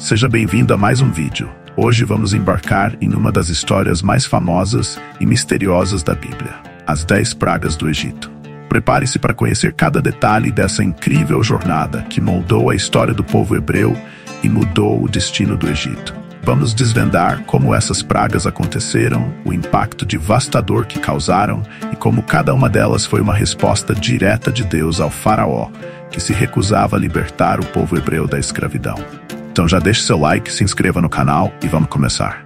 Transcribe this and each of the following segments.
Seja bem-vindo a mais um vídeo. Hoje vamos embarcar em uma das histórias mais famosas e misteriosas da Bíblia, as 10 pragas do Egito. Prepare-se para conhecer cada detalhe dessa incrível jornada que moldou a história do povo hebreu e mudou o destino do Egito. Vamos desvendar como essas pragas aconteceram, o impacto devastador que causaram e como cada uma delas foi uma resposta direta de Deus ao faraó, que se recusava a libertar o povo hebreu da escravidão. Então já deixe seu like, se inscreva no canal e vamos começar.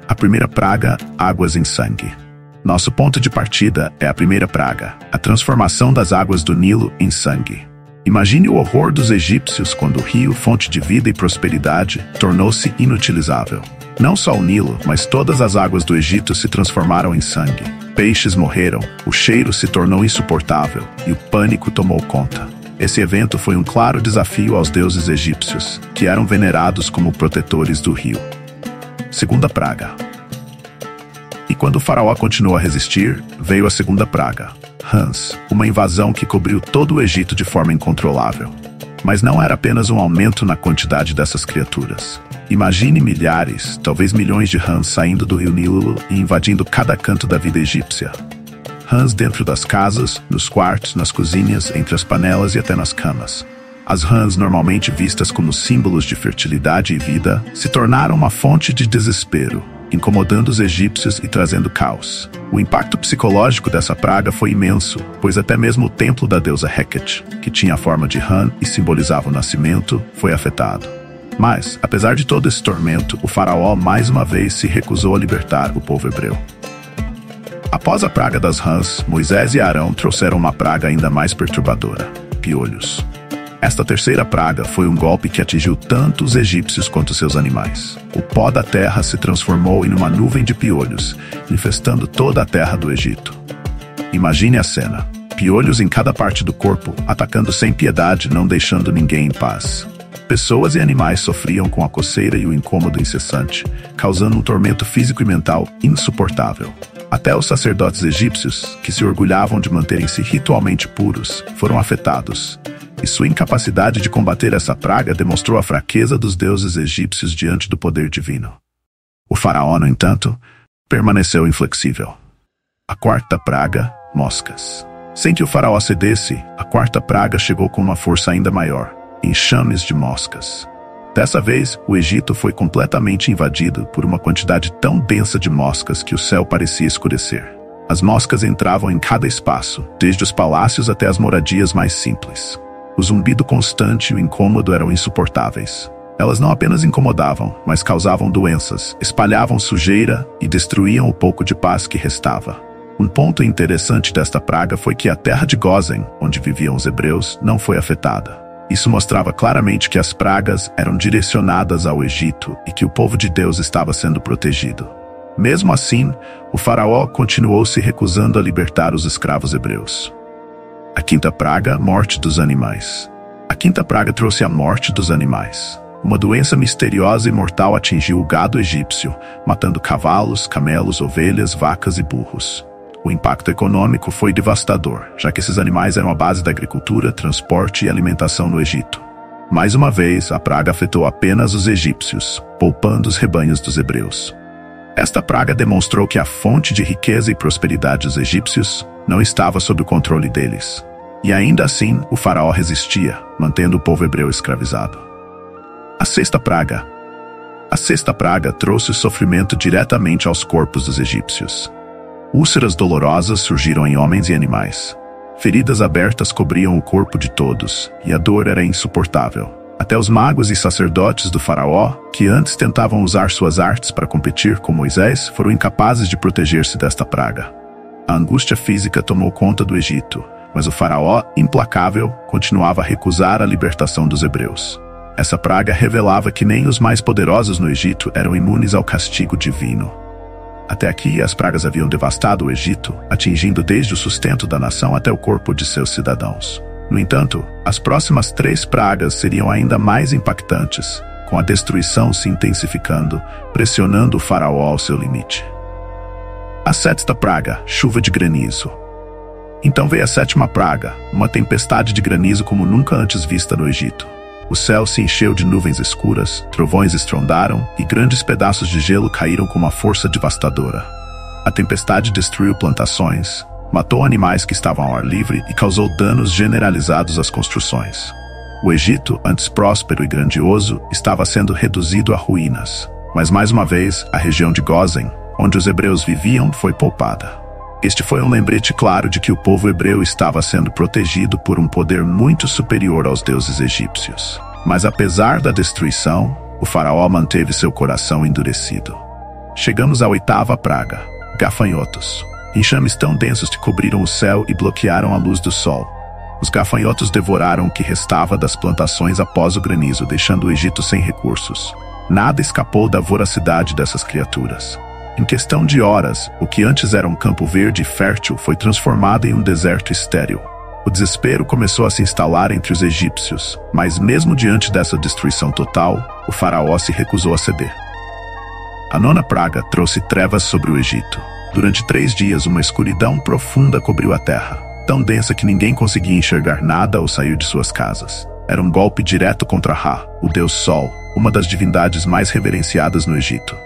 A primeira praga, águas em sangue. Nosso ponto de partida é a primeira praga, a transformação das águas do Nilo em sangue. Imagine o horror dos egípcios quando o rio, fonte de vida e prosperidade, tornou-se inutilizável. Não só o Nilo, mas todas as águas do Egito se transformaram em sangue. Peixes morreram, o cheiro se tornou insuportável e o pânico tomou conta. Esse evento foi um claro desafio aos deuses egípcios, que eram venerados como protetores do rio. Segunda praga. E quando o faraó continuou a resistir, veio a segunda praga, rãs, uma invasão que cobriu todo o Egito de forma incontrolável. Mas não era apenas um aumento na quantidade dessas criaturas. Imagine milhares, talvez milhões de rãs saindo do rio Nilo e invadindo cada canto da vida egípcia. Rãs dentro das casas, nos quartos, nas cozinhas, entre as panelas e até nas camas. As rãs, normalmente vistas como símbolos de fertilidade e vida, se tornaram uma fonte de desespero, incomodando os egípcios e trazendo caos. O impacto psicológico dessa praga foi imenso, pois até mesmo o templo da deusa Heket, que tinha a forma de rã e simbolizava o nascimento, foi afetado. Mas, apesar de todo esse tormento, o faraó mais uma vez se recusou a libertar o povo hebreu. Após a praga das rãs, Moisés e Arão trouxeram uma praga ainda mais perturbadora: piolhos. Esta terceira praga foi um golpe que atingiu tanto os egípcios quanto seus animais. O pó da terra se transformou em uma nuvem de piolhos, infestando toda a terra do Egito. Imagine a cena: piolhos em cada parte do corpo, atacando sem piedade, não deixando ninguém em paz. Pessoas e animais sofriam com a coceira e o incômodo incessante, causando um tormento físico e mental insuportável. Até os sacerdotes egípcios, que se orgulhavam de manterem-se ritualmente puros, foram afetados, e sua incapacidade de combater essa praga demonstrou a fraqueza dos deuses egípcios diante do poder divino. O faraó, no entanto, permaneceu inflexível. A quarta praga, moscas. Sem que o faraó cedesse, a quarta praga chegou com uma força ainda maior: enxames de moscas. Dessa vez, o Egito foi completamente invadido por uma quantidade tão densa de moscas que o céu parecia escurecer. As moscas entravam em cada espaço, desde os palácios até as moradias mais simples. O zumbido constante e o incômodo eram insuportáveis. Elas não apenas incomodavam, mas causavam doenças, espalhavam sujeira e destruíam o pouco de paz que restava. Um ponto interessante desta praga foi que a terra de Gósen, onde viviam os hebreus, não foi afetada. Isso mostrava claramente que as pragas eram direcionadas ao Egito e que o povo de Deus estava sendo protegido. Mesmo assim, o faraó continuou se recusando a libertar os escravos hebreus. A quinta praga, morte dos animais. A quinta praga trouxe a morte dos animais. Uma doença misteriosa e mortal atingiu o gado egípcio, matando cavalos, camelos, ovelhas, vacas e burros. O impacto econômico foi devastador, já que esses animais eram a base da agricultura, transporte e alimentação no Egito. Mais uma vez, a praga afetou apenas os egípcios, poupando os rebanhos dos hebreus. Esta praga demonstrou que a fonte de riqueza e prosperidade dos egípcios não estava sob o controle deles. E ainda assim, o faraó resistia, mantendo o povo hebreu escravizado. A sexta praga. A sexta praga trouxe o sofrimento diretamente aos corpos dos egípcios. Úlceras dolorosas surgiram em homens e animais. Feridas abertas cobriam o corpo de todos, e a dor era insuportável. Até os magos e sacerdotes do faraó, que antes tentavam usar suas artes para competir com Moisés, foram incapazes de proteger-se desta praga. A angústia física tomou conta do Egito, mas o faraó, implacável, continuava a recusar a libertação dos hebreus. Essa praga revelava que nem os mais poderosos no Egito eram imunes ao castigo divino. Até aqui, as pragas haviam devastado o Egito, atingindo desde o sustento da nação até o corpo de seus cidadãos. No entanto, as próximas 3 pragas seriam ainda mais impactantes, com a destruição se intensificando, pressionando o faraó ao seu limite. A sexta praga, chuva de granizo. Então veio a sétima praga, uma tempestade de granizo como nunca antes vista no Egito. O céu se encheu de nuvens escuras, trovões estrondaram e grandes pedaços de gelo caíram com uma força devastadora. A tempestade destruiu plantações, matou animais que estavam ao ar livre e causou danos generalizados às construções. O Egito, antes próspero e grandioso, estava sendo reduzido a ruínas. Mas mais uma vez, a região de Gósen, onde os hebreus viviam, foi poupada. Este foi um lembrete claro de que o povo hebreu estava sendo protegido por um poder muito superior aos deuses egípcios. Mas apesar da destruição, o faraó manteve seu coração endurecido. Chegamos à 8ª praga, gafanhotos. Enxames tão densos que cobriram o céu e bloquearam a luz do sol. Os gafanhotos devoraram o que restava das plantações após o granizo, deixando o Egito sem recursos. Nada escapou da voracidade dessas criaturas. Em questão de horas, o que antes era um campo verde e fértil foi transformado em um deserto estéril. O desespero começou a se instalar entre os egípcios, mas mesmo diante dessa destruição total, o faraó se recusou a ceder. A 9ª praga trouxe trevas sobre o Egito. Durante 3 dias, uma escuridão profunda cobriu a terra, tão densa que ninguém conseguia enxergar nada ou sair de suas casas. Era um golpe direto contra Ra, o deus Sol, uma das divindades mais reverenciadas no Egito.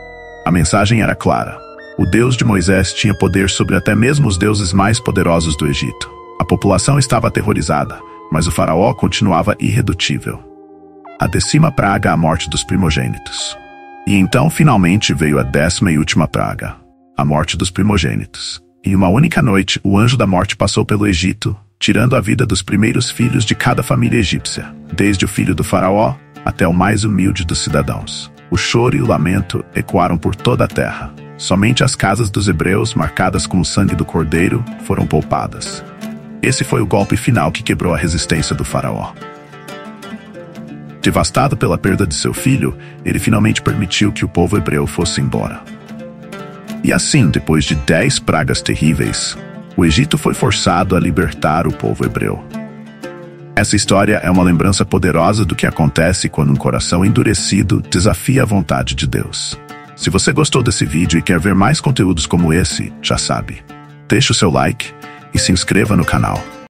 A mensagem era clara. O Deus de Moisés tinha poder sobre até mesmo os deuses mais poderosos do Egito. A população estava aterrorizada, mas o faraó continuava irredutível. A 10ª praga, a morte dos primogênitos. E então, finalmente, veio a 10ª e última praga, a morte dos primogênitos. Em uma única noite, o anjo da morte passou pelo Egito, tirando a vida dos primeiros filhos de cada família egípcia, desde o filho do faraó até o mais humilde dos cidadãos. O choro e o lamento ecoaram por toda a terra. Somente as casas dos hebreus, marcadas com o sangue do cordeiro, foram poupadas. Esse foi o golpe final que quebrou a resistência do faraó. Devastado pela perda de seu filho, ele finalmente permitiu que o povo hebreu fosse embora. E assim, depois de 10 pragas terríveis, o Egito foi forçado a libertar o povo hebreu. Essa história é uma lembrança poderosa do que acontece quando um coração endurecido desafia a vontade de Deus. Se você gostou desse vídeo e quer ver mais conteúdos como esse, já sabe, deixe o seu like e se inscreva no canal.